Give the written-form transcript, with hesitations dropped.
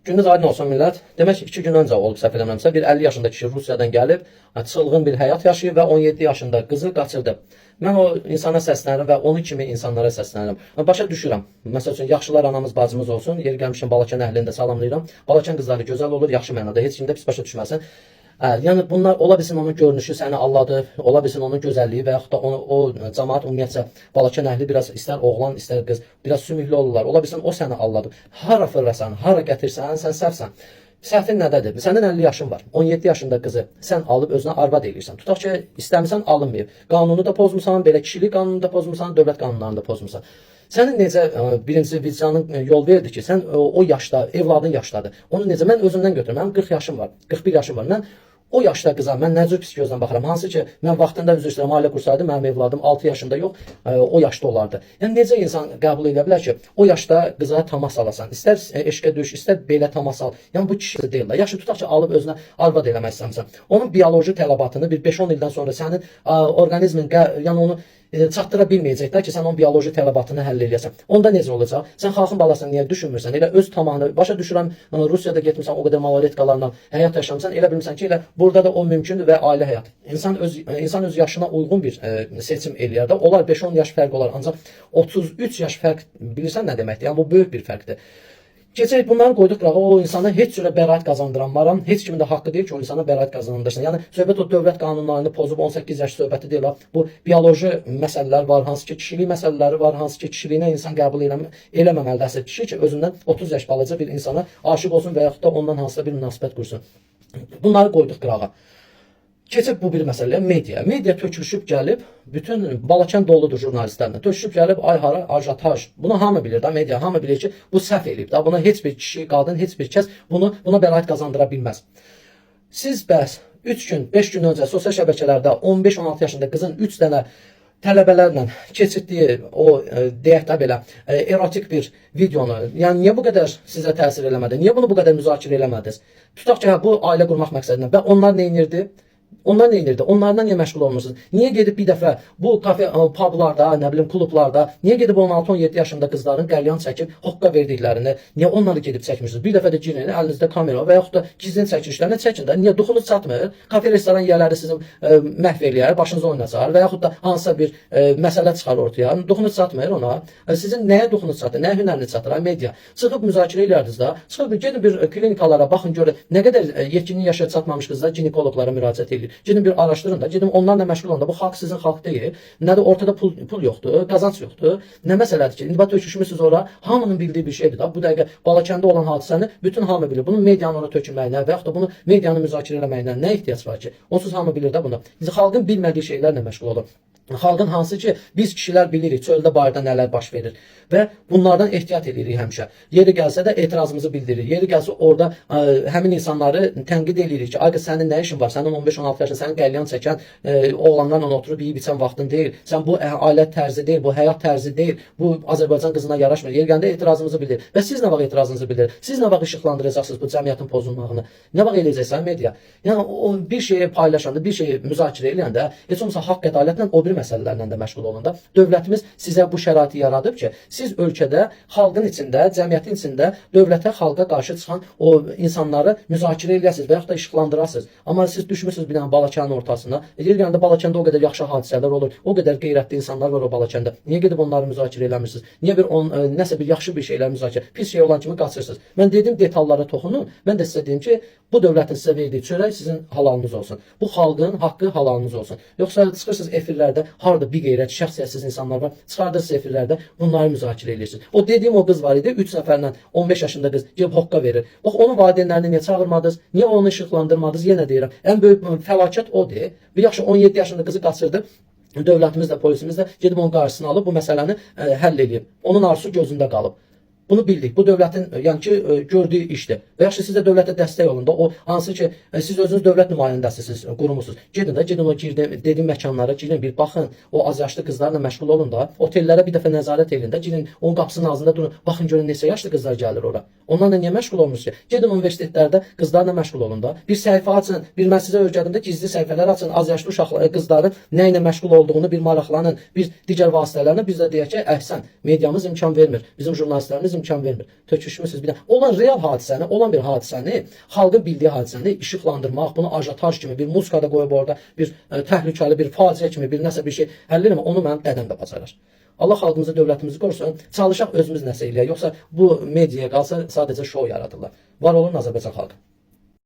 Gününüz aydın olsun millət. Demək 2 gün öncə olub səhv eləmirəmsə bir 50 yaşında kişi Rusiyadan gəlib, çılğın bir həyat yaşayıb və 17 yaşında qızı qaçırdı. Mən o insana səslənirəm və onun kimi insanlara səslənirəm. Başa düşürəm. Məsəl üçün yaxşılar anamız, bacımız olsun. Yeri gəlmişəm Balakən əhlini də salamlayıram. Balakən qızları gözəl olur, yaxşı mənada. Heç kimdə pis başa düşməsin. Yəni bunlar ola bilsin onun görünüşü səni alladır, ola bilsin onun gözəlliyi və yaxud da o cəmaət ümumiyyətcə Balakən əhli biraz istər oğlan, istər qız, biraz sümüklü olurlar. Ola bilsin o səni alladır. Hara fırlasan, hara gətirsən, sən səhvsən. Səhvin nədədir? Sənin 50 yaşın var. 17 yaşında qızı sən alıb özünə arvad eləyirsən. Tutaq ki, istəmirsən alınmayıb. Qanunu da pozmusan, belə kişilik qanunu da pozmusan, dövlət qanunlarını da pozmusan. Sənin necə birincisi vicdanın yol verdi ki, sən o yaşda, evladın yaşdadır. Onu necə mən özümdən götürürəm. Mənim 40 yaşım var, 41 yaşım var. Mən o yaşda qıza mən nə cür pis gözlə baxıram. Hansı ki, mən vaxtında üzr istəyirəm, ailə qursaydım, mənim evladım 6 yaşında yox, o yaşda olardı. Yəni necə insan qəbul edə bilər ki, o yaşda qıza təmas alasan, istər eşqə düş, istər belə təmas al. Yəni bu kişi deyil. Yaşı tutaq ki, alıb özünə arvad eləmək istəmirsən. Onun bioloji tələbatını bir 5-10 ildən sonra sənin orqanizmin, yəni onu çatdıra bilməyəcəklər ki, sən onun bioloji tələbatını həll eləyəsən. Onda necə olacaq? Sən xalqın balasını niyə düşünmürsən? Elə öz tamamını, başa düşürəm, Rusiyada getmirsən, o qədər malaretkalarla həyat yaşamısan, elə bilmirsən ki, elə burada da o mümkündür və ailə həyatı. İnsan öz yaşına uyğun bir seçim eləyər də. Olar 5-10 yaş fərq olar, ancaq 33 yaş fərq bilirsən nə deməkdir? Yəni bu böyük bir fərqdir. Keçək bunları qoyduq qırağa, o insana heç cürə bəraət qazandıranmaram, heç kimin də haqqı deyil ki, o insana bəraət qazandırsın. Yəni söhbət o dövlət qanunlarını pozub 18 yaş söhbəti deyil. Bu bioloji məsələlər var, hansı ki kişilik məsələləri var, hansı ki kişiliyinə insan qəbul eləməməlidir. Əsas kişi ki, özündən 30 yaş balaca bir insana aşiq olsun və yaxud da ondan hansısa bir münasibət qursun. Bunları qoyduq qırağa. Keçib bu bir məsələ, media. Media tökülüşüb gəlib, bütün Balakən doludur jurnalistlərlə. Tökülüşüb gəlib, ay hara, ajataj. Bunu hamı bilir da, media hamı bilir ki, bu səhv eləyib da. Buna heç bir kişi, qadın, heç bir kəs buna bəraət qazandıra bilməz. Siz bəs 3 gün, 5 gün öncə sosial şəbəkələrdə 15-16 yaşında qızın 3 dənə tələbələrlə keçirdiyi o, deyək də belə, erotik bir videonu, yəni niyə bu qədər sizə təsir eləmədi? Niyə bunu bu qədər müzakirə eləmədiniz? Tutaq ki, bu ailə qurmaq məqsədindən və onlar nə edirdi? Onlar nə edirdi? Onlarla niyə məşğul olmursunuz? Niyə gedib bir dəfə bu kafe, publarda, nə bilim, klublarda, niyə gedib 16-17 yaşında qızların qəlyan çəkib, hoqqa verdiklərini, niyə onları gedib çəkmirsiniz? Bir dəfə də girin, əlinizdə kamera və yaxud da gizlin çəkilişlərini çəkin də. Niyə duxunuz çatmır? Kafe, restoran yerləri sizi məhv eləyər, başınıza oynasar və yaxud da hansısa bir məsələ çıxar ortaya. Duxunuz çatmır ona. Sizin nəyə duxunuz çatır? Nəyə hünəriniz çatır? Media. Çıxıb müzakirə eləyərdiniz də. Çıxıb gedin bir klinikalara baxın, görün nə qədər yetkinlik yaşa çatmamış qızlar ginekoloqlara müraciət edir. Gedin bir araşdırın da, gedin onlarla məşğul olun da. Bu xalq sizin xalq deyil. Nə də ortada pul yoxdur, qazanc yoxdur. Nə məsələdir ki, indi bax töküşmüsünüz ora, hamının bildiyi bir şeydir da. Bu dəqiqə Balakəndə olan hadisəni bütün hamı bilir. Bunun medianın ora tökülməyinə və yaxud da bunu medianın müzakirə etməyinə nə ehtiyac var ki? Onsuz hamı bilir də bunu. Biz xalqın bilmədiyi şeylərlə məşğul olun. Xalqın hansı ki, biz kişilər bilirik, çöldə bayırda nələr baş verir və bunlardan ehtiyat edirik həmişə. Yeri gəlsə də etirazımızı bildiririk. Yeri gəlsə orada həmin insanları tənqid edirik ki, ay qız sənin nə işin var? Sənin 15-16 yaşın, sənin qəlyan çəkən oğlanlarla oturub yeyib içən vaxtın deyil. Sən bu ailə tərzi deyil, bu həyat tərzi deyil. Bu Azərbaycan qızına yaraşmır. Yeri gəndə etirazımızı bildirir. Və siz nə vaxt etirazınızı bildirir? Siz nə vaxt işıqlandıracaqsınız bu cəmiyyətin pozulmağını? Nə vaxt eləyəcəksən media? Yəni o bir şeyi paylaşanda, bir şeyi müzakirə eləyəndə, heç olmasa haqq ədalətlə o bir məsələlərlə də məşğul olun da. Dövlətimiz sizə bu şəraiti yaradıb ki, siz ölkədə, xalqın içində, cəmiyyətin içində dövlətə, xalqa qarşı çıxan o insanları müzakirə eləyəsiniz və yaxud da işıqlandırasınız. Amma siz düşmürsünüz bir dənə Balakənin ortasına. Yer gəndə Balakəndə o qədər yaxşı hadisələr olur, o qədər qeyrətli insanlar var o Balakəndə. Niyə gedib onları müzakirə eləmirsiniz? Niyə nəsə bir yaxşı bir şeylər müzakirə, pis şey olan kimi qaçırsınız? Mən dedim detallara toxunun, mən də sizə deyim ki, bu dövlətin sizə verdiyi çörək sizin halalınız olsun. Bu xalqın haqqı halalınız olsun. Yoxsa çıxırsınız efirlərdə, harada bir qeyrət, şəxsiyyətsiz insanlar var, çıxardırsınız efirlərdə, bunları müzakirə edirsiniz. O dediyim o qız var idi, 3 nəfərlə 15 yaşında qız gəlib hoqqa verir. Bax, onun valideynlərini niyə çağırmadınız? Niyə onu işıqlandırmadınız? Yenə deyirəm, ən böyük fəlakət odur. Bir yaxşı 17 yaşında qızı qaçırdı. Dövlətimiz də, polisimiz də gedib onun qarşısını alıb bu məsələni həll edib. Onun arzusu gözündə qalıb. Bunu bildik. Bu dövlətin yəni ki, gördüyü işdir. Və yaxşı siz də dövlətə dəstək olun da. O hansı ki, siz özünüz dövlət nümayəndəsiniz, qurumusunuz. Gedin o dediyim məkanlara, girin bir baxın. O az yaşlı qızlarla məşğul olun da. Otellərə bir dəfə nəzarət edin də. Girin onun qapısının ağzında durun. Baxın görün neçə yaşlı qızlar gəlir ora. Onlarla niyə məşğul olmursunuz ki? Gedin universitetlərdə qızlarla məşğul olun da. Bir səhifə açın. Bir mən sizə öyrədimdə gizli səhifələr açın. Az yaşlı uşaqlar, qızların nə ilə məşğul olduğunu bir maraqlanın. Bir digər vasitələrlə biz də deyək ki, əhsən, mediamız imkan vermir. Bizim jurnalistlərimiz vaxtınız imkan vermir. Töküşmüsünüz bir də. Olan real hadisəni, olan bir hadisəni, xalqın bildiyi hadisəni işıqlandırmaq, bunu ajataj kimi bir muskada qoyub orada bir təhlükəli bir faciə kimi bir nəsə bir şey həll eləmək, onu mənim dədəm də bacarır. Allah xalqımızı, dövlətimizi qorusun. Çalışaq özümüz nəsə eləyək. Yoxsa bu mediaya qalsa sadəcə şou yaradırlar. Var olun Azərbaycan xalqı.